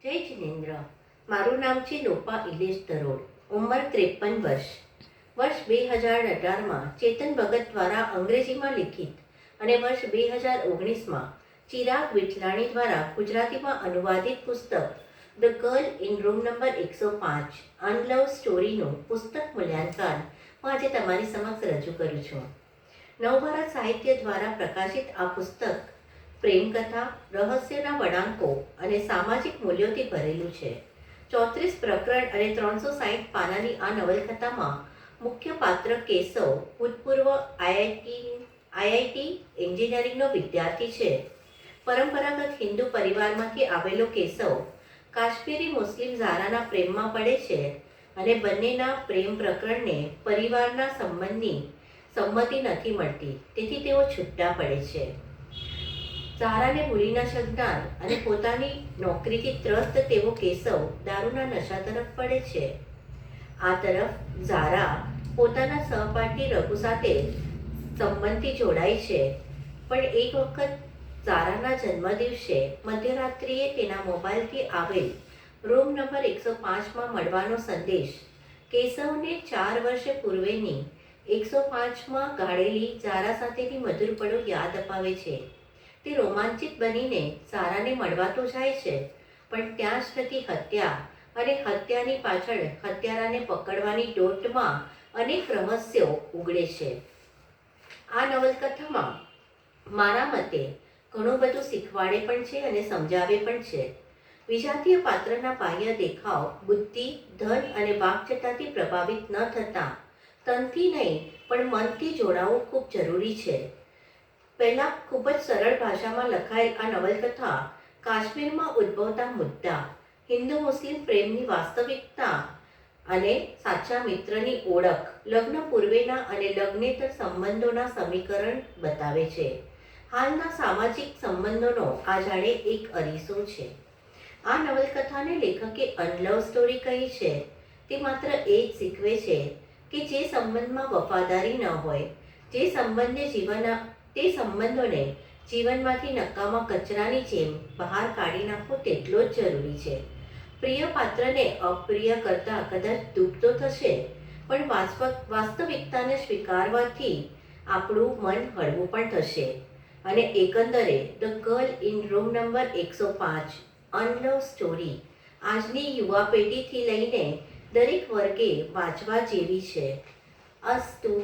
જય જિનેન્દ્ર. મારું નામ છે લોપા ઇલેશ દરોડ. ઉંમર 53 વર્ષ. વર્ષ 2018માં ચેતન ભગત દ્વારા અંગ્રેજીમાં લિખિત અને વર્ષ 2019માં ચિરાગ વિઠલાણી દ્વારા ગુજરાતીમાં અનુવાદિત પુસ્તક the girl in room number 105 અનલવ સ્ટોરીનું પુસ્તક મૂલ્યાંકન હું આજે તમારી સમક્ષ રજૂ કરું છું. નવભારત સાહિત્ય દ્વારા પ્રકાશિત આ પુસ્તક પ્રેમકથા, રહસ્યના વળાંકો અને સામાજિક મૂલ્યોથી ભરેલું છે. 34 પ્રકરણ અને 360 પાનાની આ નવલકથામાં મુખ્ય પાત્ર કેશવ ભૂતપૂર્વ આઈઆઈટી એન્જિનિયરિંગનો વિદ્યાર્થી છે. પરંપરાગત હિન્દુ પરિવારમાંથી આવેલો કેશવ કાશ્મીરી મુસ્લિમ ઝારાના પ્રેમમાં પડે છે અને બંનેના પ્રેમ પ્રકરણને પરિવારના સંમતિ નથી મળતી, તેથી તેઓ છૂટા પડે છે. ઝારાને ભૂલી ન શકનાર અને પોતાની નોકરીથી ત્રસ્ત તેવો કેશવ દારૂના નશા તરફ પડે છે. આ તરફ ઝારા પોતાના સહપાઠી રઘુ સાથે સંબંધથી જોડાય છે, પણ એક વખત ઝારાના જન્મદિવસે મધ્યરાત્રિએ તેના મોબાઈલથી આવેલ રૂમ નંબર 105માં મળવાનો સંદેશ કેશવને 4 વર્ષ પૂર્વેની 105માં ગાળેલી ઝારા સાથેની મધુર પળો યાદ અપાવે છે. તે રોમાંચિત બનીને ઝારાને મળવા તો જાય છે, પણ ત્યાં જ થતી હત્યા અને હત્યાની પાછળ હત્યારાને પકડવાની દોટમાં અનેક રહસ્યો ઉઘડે છે. આ નવલકથામાં મારા મતે ઘણું બધું શીખવાડે પણ છે અને સમજાવે પણ છે. વિજાતીય પાત્રના બાહ્ય દેખાવ, બુદ્ધિ, ધન અને વાકચતાથી પ્રભાવિત ન થતાં તનથી નહીં પણ મનથી જોડાવું ખૂબ જરૂરી છે. પહેલાં ખૂબ જ સરળ ભાષામાં લખાયેલ આ નવલકથા કાશ્મીરમાં ઉદ્ભવતા મુદ્દા, હિન્દુ મુસ્લિમ પ્રેમની વાસ્તવિકતા અને સાચા મિત્રની ઓળખ, લગ્ન પૂર્વેના અને લગ્નેતર સંબંધોના સમીકરણ બતાવે છે. હાલના સામાજિક સંબંધોનો આ જાણે એક અરીસો છે. આ નવલકથાને લેખકે અનલવ સ્ટોરી કહી છે. તે માત્ર એ જ શીખવે છે કે જે સંબંધમાં વફાદારી ન હોય, તે સંબંધોને જીવનમાંથી નકામા કચરાની જેમ બહાર કાઢી નાખવો તેટલો જ જરૂરી છે. પ્રિય પાત્રને અપ્રિય કરતાં કદાચ દુઃખ તો થશે, પણ વાસ્તવિકતાને સ્વીકારવાથી આપણું મન હળવું પણ થશે. અને એકંદરે the girl in room number 105 unlove story આજની યુવા પેઢીથી લઈને દરેક વર્ગે વાંચવા જેવી છે. અસ્તુ.